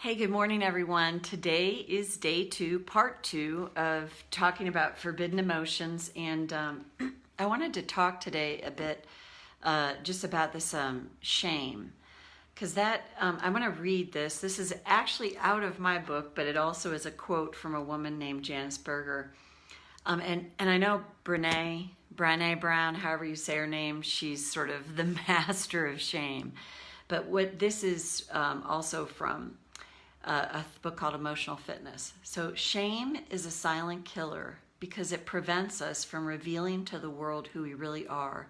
Hey, good morning, everyone. Today is day 2, part 2 of talking about forbidden emotions. And I wanted to talk today a bit just about this shame. Because I'm going to read this. This is actually out of my book, but it also is a quote from a woman named Janice Berger. And I know Brene Brown, however you say her name, she's sort of the master of shame. But what this is also from a book called Emotional Fitness. So shame is a silent killer because it prevents us from revealing to the world who we really are.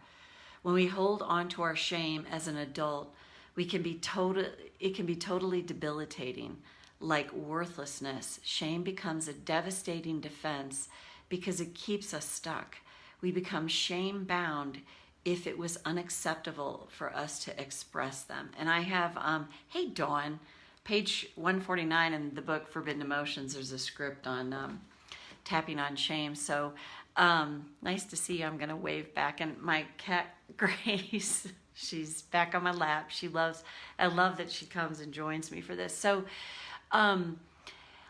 When we hold on to our shame as an adult, it can be totally debilitating. Like worthlessness, shame becomes a devastating defense because it keeps us stuck. We become shame-bound if it was unacceptable for us to express them. And I have, hey Dawn, page 149 in the book Forbidden Emotions, there's a script on tapping on shame. So nice to see you. I'm going to wave back. And my cat, Grace, she's back on my lap. I love that she comes and joins me for this. So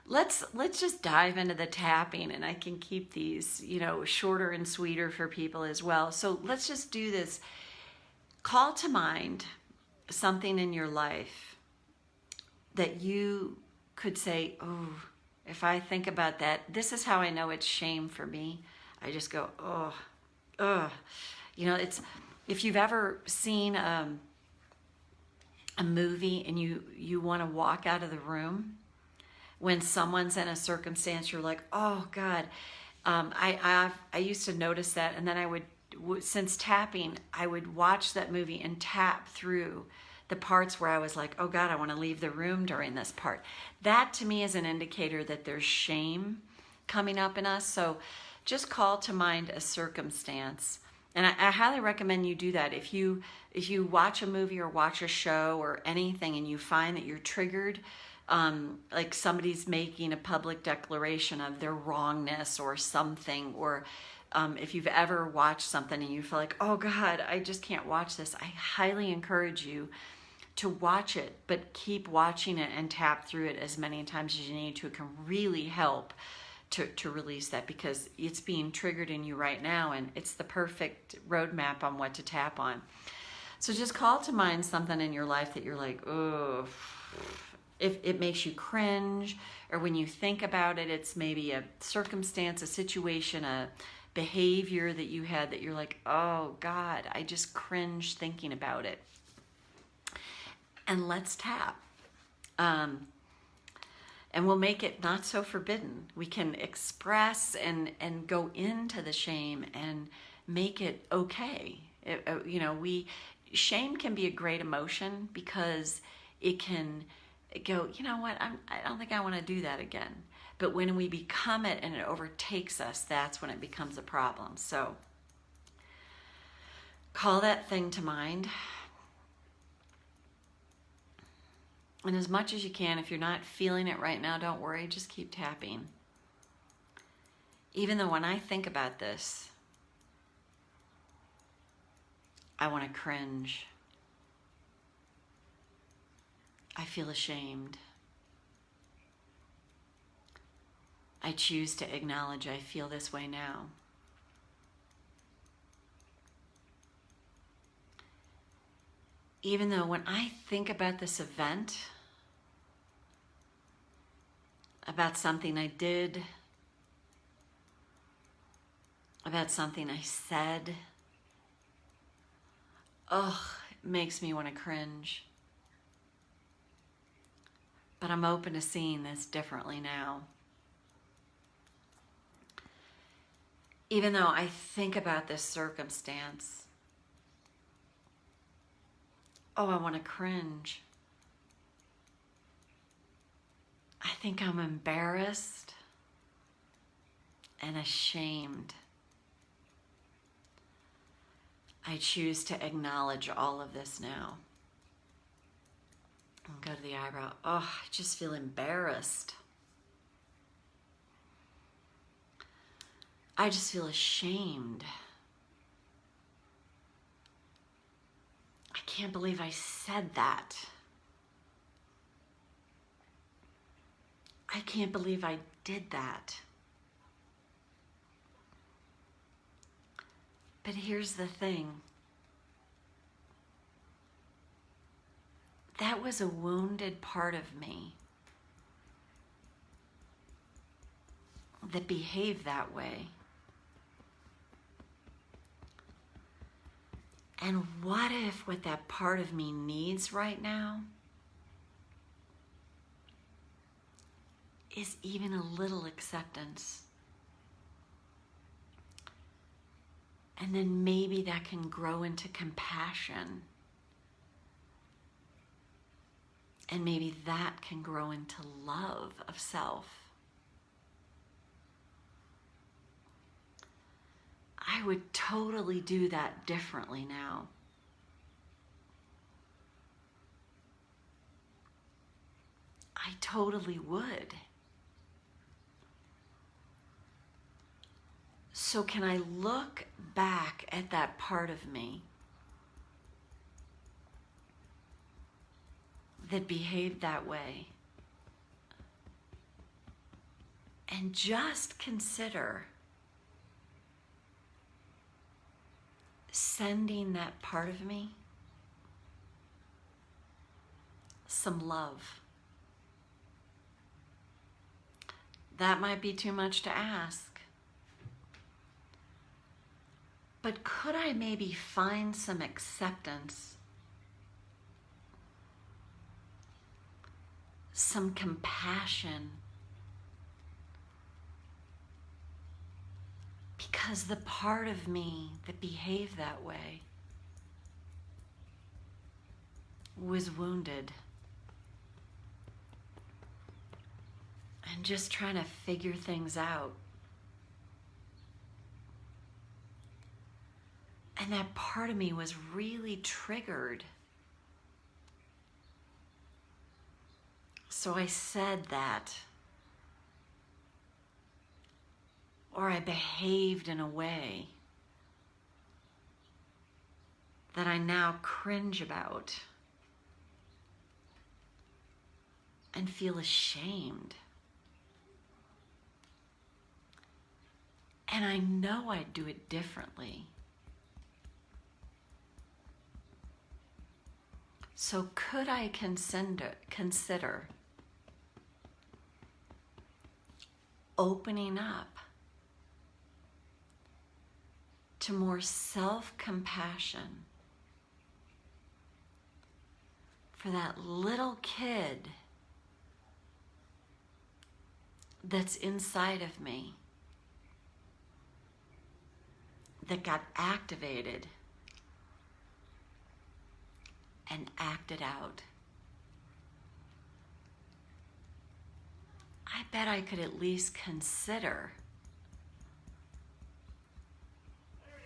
let's just dive into the tapping, and I can keep these, shorter and sweeter for people as well. So let's just do this. Call to mind something in your life that you could say, oh, if I think about that, this is how I know it's shame for me. I just go, oh. It's, if you've ever seen a movie and you want to walk out of the room, when someone's in a circumstance, you're like, oh God. I used to notice that, and then I would, since tapping, I would watch that movie and tap through the parts where I was like, oh God, I want to leave the room during this part. That to me is an indicator that there's shame coming up in us. So just call to mind a circumstance. And I highly recommend you do that. If you watch a movie or watch a show or anything and you find that you're triggered, like somebody's making a public declaration of their wrongness or something, or if you've ever watched something and you feel like, oh God, I just can't watch this, I highly encourage you to watch it, but keep watching it and tap through it as many times as you need to. It can really help to release that, because it's being triggered in you right now, and it's the perfect roadmap on what to tap on. So just call to mind something in your life that you're like, oh, if it makes you cringe, or when you think about it, it's maybe a circumstance, a situation, a behavior that you had that you're like, oh God, I just cringe thinking about it. And let's tap. And we'll make it not so forbidden. We can express and go into the shame and make it okay. Shame can be a great emotion because it can go, you know what, I don't think I want to do that again. But when we become it and it overtakes us, that's when it becomes a problem. So call that thing to mind. And as much as you can, if you're not feeling it right now, don't worry, just keep tapping. Even though when I think about this, I want to cringe. I feel ashamed. I choose to acknowledge I feel this way now. Even though when I think about this event, about something I did, about something I said, it makes me want to cringe. But I'm open to seeing this differently now. Even though I think about this circumstance, I want to cringe. I think I'm embarrassed and ashamed. I choose to acknowledge all of this now. I'll go to the eyebrow. I just feel embarrassed. I just feel ashamed. I can't believe I said that. I can't believe I did that. But here's the thing. That was a wounded part of me that behaved that way. And what if what that part of me needs right now is even a little acceptance? And then maybe that can grow into compassion. And maybe that can grow into love of self. I would totally do that differently now. I totally would. So can I look back at that part of me that behaved that way and just consider sending that part of me some love? That might be too much to ask. But could I maybe find some acceptance, some compassion? Because the part of me that behaved that way was wounded and just trying to figure things out. And that part of me was really triggered. So I said that. Or I behaved in a way that I now cringe about and feel ashamed. And I know I'd do it differently. So could I consider opening up to more self-compassion for that little kid that's inside of me that got activated and acted out? I bet I could at least consider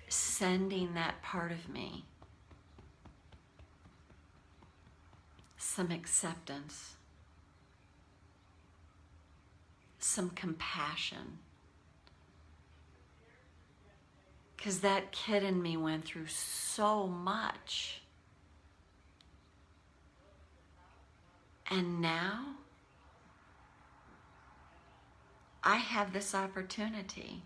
sending that part of me some acceptance, some compassion. Because that kid in me went through so much. And now I have this opportunity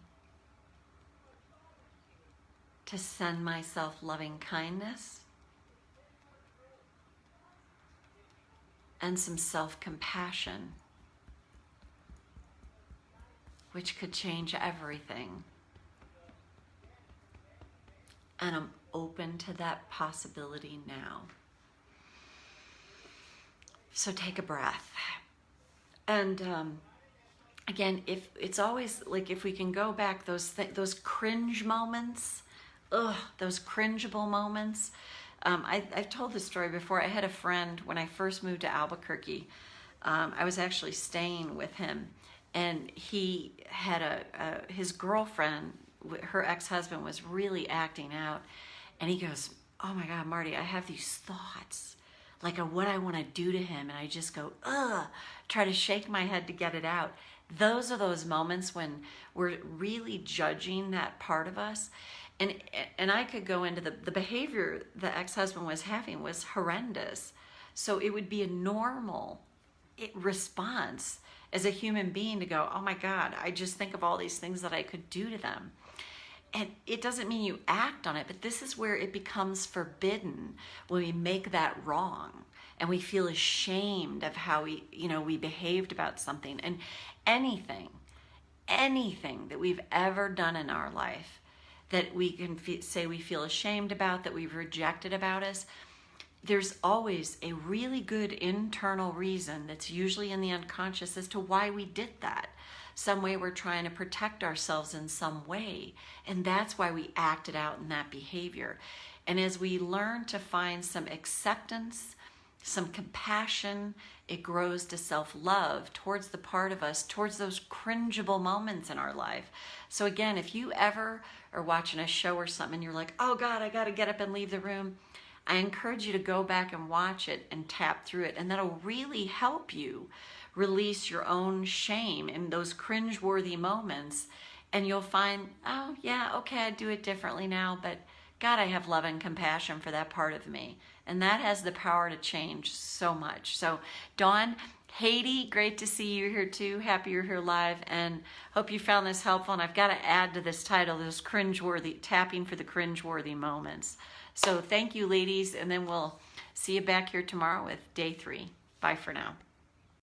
to send myself loving kindness and some self-compassion, which could change everything. And I'm open to that possibility now. So take a breath. And again, if it's always like, if we can go back, those cringe moments, those cringeable moments. I've told this story before. I had a friend when I first moved to Albuquerque. I was actually staying with him, and he had his girlfriend, her ex-husband, was really acting out, and he goes, "Oh my God, Marty, I have these thoughts, like of what I want to do to him," and I just go, try to shake my head to get it out. Those are those moments when we're really judging that part of us. And I could go into the behavior the ex-husband was having was horrendous. So it would be a normal response as a human being to go, oh my God, I just think of all these things that I could do to them. And it doesn't mean you act on it, but this is where it becomes forbidden, when we make that wrong and we feel ashamed of how we behaved about something. And anything that we've ever done in our life that we can say we feel ashamed about, that we've rejected about us, there's always a really good internal reason that's usually in the unconscious as to why we did that. Some way we're trying to protect ourselves in some way, and that's why we acted out in that behavior. And as we learn to find some acceptance, some compassion, it grows to self-love towards the part of us, towards those cringeable moments in our life. So again, if you ever are watching a show or something and you're like, oh God, I gotta get up and leave the room, I encourage you to go back and watch it and tap through it, and that'll really help you release your own shame in those cringe-worthy moments. And you'll find, oh yeah, okay, I do it differently now, but God, I have love and compassion for that part of me. And that has the power to change so much. So Dawn, Haiti, great to see you here too. Happy you're here live, and hope you found this helpful. And I've got to add to this title, those cringe-worthy, tapping for the cringe-worthy moments. So thank you, ladies, and then we'll see you back here tomorrow with day 3. Bye for now.